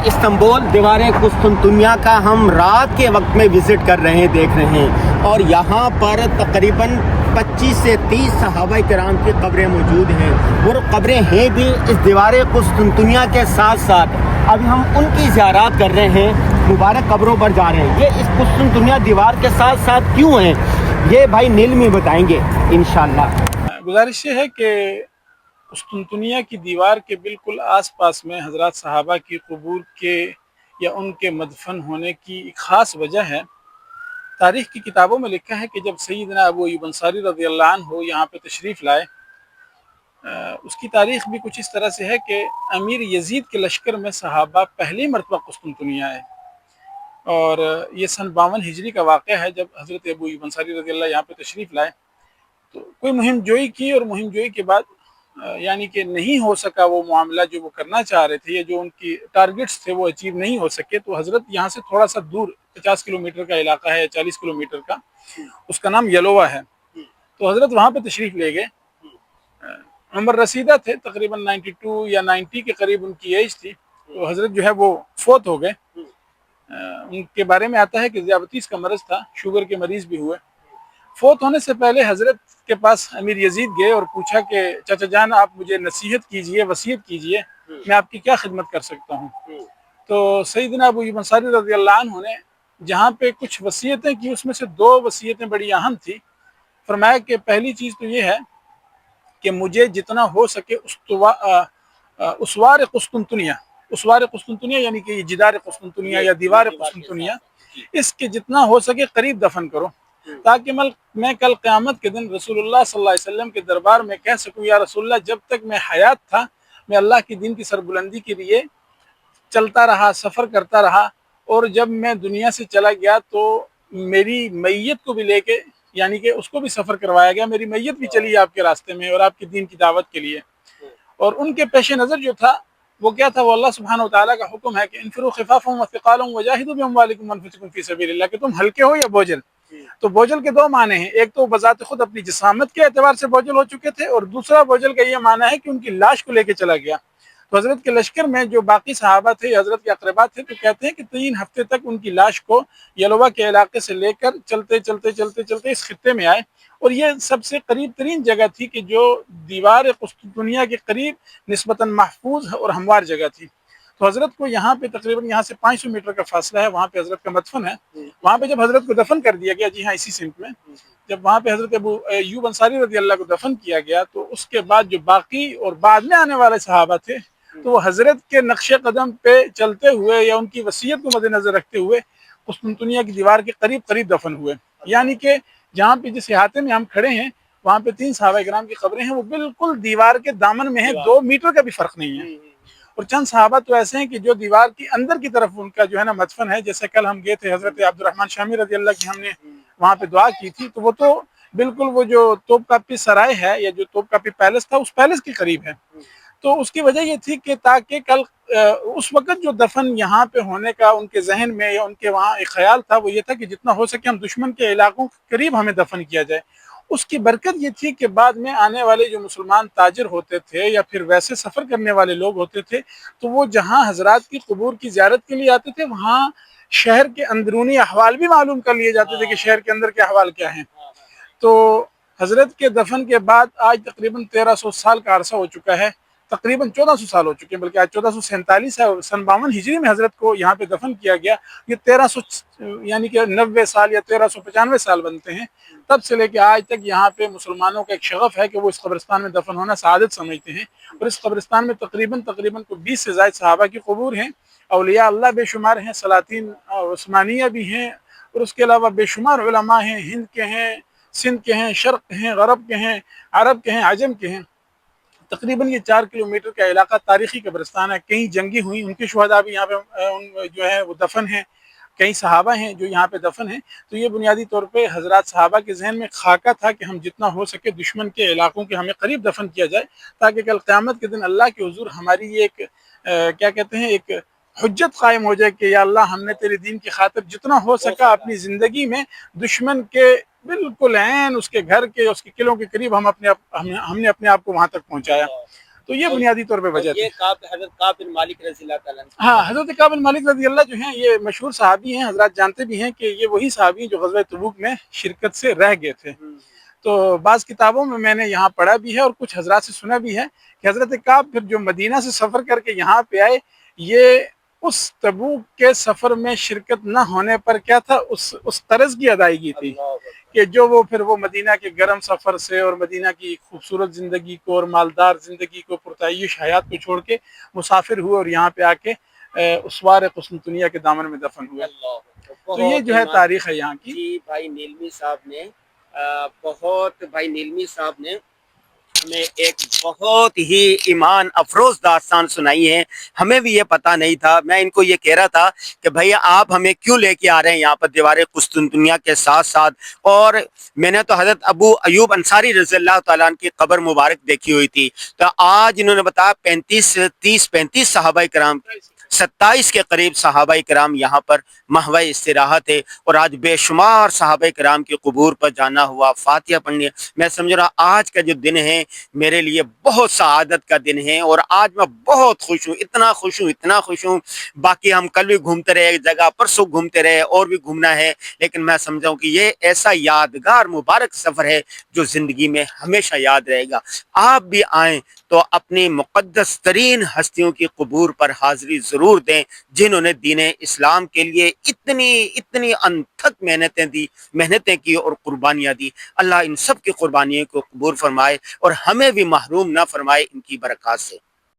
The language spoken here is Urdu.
استنبول دیوار قسطنطنیہ کا ہم رات کے وقت میں وزٹ کر رہے ہیں، دیکھ رہے ہیں، اور یہاں پر تقریباً 25 سے 30 صحابہ کرام کی قبریں موجود ہیں، اور قبریں ہیں بھی اس دیوار قسطنطنیہ کے ساتھ ساتھ۔ اب ہم ان کی زیارات کر رہے ہیں، مبارک قبروں پر جا رہے ہیں۔ یہ اس قسطنطنیہ دیوار کے ساتھ ساتھ کیوں ہیں، یہ بھائی نیل میں بتائیں گے انشاءاللہ۔ گزارش یہ ہے کہ قسطنطنیہ کی دیوار کے بالکل آس پاس میں حضرات صحابہ کی قبور کے یا ان کے مدفن ہونے کی ایک خاص وجہ ہے۔ تاریخ کی کتابوں میں لکھا ہے کہ جب سیدنا ابو ایوب انصاری رضی اللہ عنہ یہاں پہ تشریف لائے، اس کی تاریخ بھی کچھ اس طرح سے ہے کہ امیر یزید کے لشکر میں صحابہ پہلی مرتبہ قسطنطنیہ آئے، اور یہ سن 52 ہجری کا واقعہ ہے جب حضرت ابو ایوب انصاری رضی اللہ یہاں پہ تشریف لائے۔ تو کوئی مہم جوئی کی، اور مہم جوئی کے بعد یعنی کہ نہیں ہو سکا وہ معاملہ جو وہ کرنا چاہ رہے تھے، یا جو ان کی ٹارگٹس تھے وہ اچیو نہیں ہو سکے، تو حضرت یہاں سے تھوڑا سا دور 50 کلومیٹر کا علاقہ ہے یا 40 کلومیٹر کا، اس کا نام یلوہ ہے، تو حضرت وہاں پہ تشریف لے گئے۔ عمر رسیدہ تھے، تقریباً 92 یا 90 کے قریب ان کی ایج تھی، تو حضرت جو ہے وہ فوت ہو گئے۔ ان کے بارے میں آتا ہے کہ ذیابطیس کا مرض تھا، شوگر کے مریض بھی ہوئے۔ فوت ہونے سے پہلے حضرت کے پاس امیر یزید گئے اور پوچھا کہ چچا جان آپ مجھے نصیحت کیجئے، وصیت کیجئے، میں آپ کی کیا خدمت کر سکتا ہوں۔ تو سیدنا ابو ایوب انصاری رضی اللہ عنہ نے جہاں پہ کچھ وصیتیں کی، اس میں سے 2 وصیتیں بڑی اہم تھی۔ فرمایا کہ پہلی چیز تو یہ ہے کہ مجھے جتنا ہو سکے اسوار قسطنطنیہ یعنی کہ جدار قسطنطنیہ یا دیوار قسطنطنیہ، اس کے جتنا ہو سکے قریب دفن کرو، تاکہ میں کل قیامت کے دن رسول اللہ صلی اللہ علیہ وسلم کے دربار میں کہہ سکوں یا رسول اللہ جب تک میں حیات تھا میں اللہ کی دین کی سربلندی کے لیے چلتا رہا، سفر کرتا رہا، اور جب میں دنیا سے چلا گیا تو میری میت کو بھی لے کے یعنی کہ اس کو بھی سفر کروایا گیا، میری میت بھی چلی آپ کے راستے میں اور آپ کی دین کی دعوت کے لیے۔ اور ان کے پیش نظر جو تھا وہ کیا تھا، وہ اللہ سبحانہ وتعالیٰ کا حکم ہے کہ انفروا خفافا وثقالا وجاہدوا باموالکم وانفسکم فی سبیل اللہ، کہ تم ہلکے ہو یا بوجھل۔ تو بوجھل کے 2 معنی ہیں، ایک تو بذات خود اپنی جسامت کے اعتبار سے بوجھل ہو چکے تھے، اور دوسرا بوجھل کا یہ معنی ہے کہ ان کی لاش کو لے کے چلا گیا۔ تو حضرت کے لشکر میں جو باقی صحابہ تھے، حضرت کے اقربا تھے، تو کہتے ہیں کہ 3 ہفتے تک ان کی لاش کو یلوہ کے علاقے سے لے کر چلتے اس خطے میں آئے، اور یہ سب سے قریب ترین جگہ تھی کہ جو دیوار قسطنطنیہ کے قریب نسبتاً محفوظ اور ہموار جگہ تھی۔ تو حضرت کو یہاں پہ تقریباً یہاں سے 500 میٹر کا فاصلہ ہے، وہاں پہ حضرت کا مدفن ہے۔ وہاں پہ جب حضرت کو دفن کر دیا گیا، جی ہاں اسی سمت میں، جب وہاں پہ حضرت ابو ایوب انصاری رضی اللہ کو دفن کیا گیا، تو اس کے بعد جو باقی اور بعد میں آنے والے صحابہ تھے تو وہ حضرت کے نقش قدم پہ چلتے ہوئے یا ان کی وصیت کو مد نظر رکھتے ہوئے قسطنطنیہ کی دیوار کے قریب دفن ہوئے۔ یعنی کہ جہاں پہ جس احاطے میں ہم کھڑے ہیں وہاں پہ 3 صحابہ کرام کی قبریں ہیں، وہ بالکل دیوار کے دامن میں ہیں، 2 میٹر کا بھی فرق نہیں ہے۔ اور چند صحابہ تو ایسے ہیں کہ جو دیوار کی اندر کی طرف ان کا جو ہے نا مدفن ہے، جیسے کل ہم گئے تھے حضرت عبد الرحمن شامی رضی اللہ کی ہم نے وہاں پہ دعا کی تھی، تو وہ تو بالکل وہ جو توپ کاپی سرائے ہے یا جو توپ کاپی پیلس تھا اس پیلس کے قریب ہے۔ تو اس کی وجہ یہ تھی کہ تاکہ کل اس وقت جو دفن یہاں پہ ہونے کا ان کے ذہن میں یا ان کے وہاں ایک خیال تھا، وہ یہ تھا کہ جتنا ہو سکے ہم دشمن کے علاقوں کے قریب ہمیں دفن کیا جائے۔ اس کی برکت یہ تھی کہ بعد میں آنے والے جو مسلمان تاجر ہوتے تھے یا پھر ویسے سفر کرنے والے لوگ ہوتے تھے، تو وہ جہاں حضرات کی قبور کی زیارت کے لیے آتے تھے وہاں شہر کے اندرونی احوال بھی معلوم کر لیے جاتے تھے کہ شہر کے اندر کے احوال کیا ہیں۔ تو حضرت کے دفن کے بعد آج تقریباً 1300 سال کا عرصہ ہو چکا ہے، تقریباً 1400 سال ہو چکے ہیں، بلکہ آج 1447 ہے، اور سن 52 ہجری میں حضرت کو یہاں پہ دفن کیا گیا۔ یہ 1300 یعنی کہ 90 سال یا 1395 سال بنتے ہیں، تب سے لے کے آج تک یہاں پہ مسلمانوں کا ایک شغف ہے کہ وہ اس قبرستان میں دفن ہونا سعادت سمجھتے ہیں، اور اس قبرستان میں تقریباً 20 سے زائد صحابہ کی قبور ہیں، اولیاء اللہ بے شمار ہیں، سلاطین عثمانیہ بھی ہیں، اور اس کے علاوہ بے شمار علماء ہیں، ہند کے ہیں، سندھ کے ہیں، شرق کے ہیں، غرب کے ہیں، عرب کے ہیں، عجم کے ہیں۔ تقریباً یہ 4 کلومیٹر کا علاقہ تاریخی قبرستان ہے، کئی جنگی ہوئی، ان کے شہداء بھی یہاں پہ جو ہے وہ دفن ہیں، کئی صحابہ ہیں جو یہاں پہ دفن ہیں۔ تو یہ بنیادی طور پہ حضرات صحابہ کے ذہن میں خاکہ تھا کہ ہم جتنا ہو سکے دشمن کے علاقوں کے ہمیں قریب دفن کیا جائے، تاکہ کل قیامت کے دن اللہ کے حضور ہماری یہ ایک کیا کہتے ہیں ایک حجت قائم ہو جائے کہ یا اللہ ہم نے تیرے دین کی خاطر جتنا ہو سکا اپنی زندگی میں دشمن کے بالکل عین اس کے گھر کے اس کے قلعوں کے قریب ہم نے اپنے آپ کو وہاں تک پہنچایا۔ تو یہ بنیادی طور پہ وجہ تھی۔ یہ حضرت کعب بن مالک رضی اللہ تعالیٰ عنہ، ہاں، حضرت کعب بن مالک رضی اللہ جو ہیں یہ مشہور صحابی ہیں، حضرات جانتے بھی ہیں کہ یہ وہی صحابی ہیں جو غزوہ تبوک میں شرکت سے رہ گئے تھے۔ تو بعض کتابوں میں نے یہاں پڑھا بھی ہے اور کچھ حضرات سے سنا بھی ہے کہ حضرت کعب پھر جو مدینہ سے سفر کر کے یہاں پہ آئے، یہ اس تبوک کے سفر میں شرکت نہ ہونے پر کیا تھا، اس قرض کی ادائیگی تھی کہ جو وہ پھر وہ مدینہ کے گرم سفر سے اور مدینہ کی خوبصورت زندگی کو اور مالدار زندگی کو، پرتعیش حیات کو چھوڑ کے مسافر ہوئے اور یہاں پہ آ کے اسوار قسطنطنیہ کے دامن میں دفن ہوئے۔ تو یہ جو ہے تاریخ ہے یہاں کی۔ جی بھائی نیلمی صاحب نے ہمیں ایک بہت ہی ایمان افروز داستان سنائی ہے، ہمیں بھی یہ پتہ نہیں تھا۔ میں ان کو یہ کہہ رہا تھا کہ بھیا آپ ہمیں کیوں لے کے آ رہے ہیں یہاں پر دیوار قسطنطنیہ کے ساتھ ساتھ، اور میں نے تو حضرت ابو ایوب انصاری رضی اللہ تعالیٰ عنہ کی قبر مبارک دیکھی ہوئی تھی، تو آج انہوں نے بتایا 35 صحابہ کرام، 27 کے قریب صحابہ کرام یہاں پر محو استراحت ہے، اور آج بے شمار صحابہ کرام کی قبور پر جانا ہوا، فاتحہ پڑھنی۔ میں سمجھ رہا آج کا جو دن ہے میرے لیے بہت سعادت کا دن ہے، اور آج میں بہت خوش ہوں، اتنا خوش ہوں۔ باقی ہم کل بھی گھومتے رہے ایک جگہ، پرسوں گھومتے رہے، اور بھی گھومنا ہے، لیکن میں سمجھا ہوں کہ یہ ایسا یادگار مبارک سفر ہے جو زندگی میں ہمیشہ یاد رہے گا۔ آپ بھی آئیں تو اپنی مقدس ترین ہستیوں کی قبور پر حاضری ضرور دیں، جنہوں نے دین اسلام کے لیے اتنی انتھک محنتیں کی اور قربانیاں دی۔ اللہ ان سب کی قربانیوں کو قبول فرمائے اور ہمیں بھی محروم نہ فرمائے ان کی برکات سے۔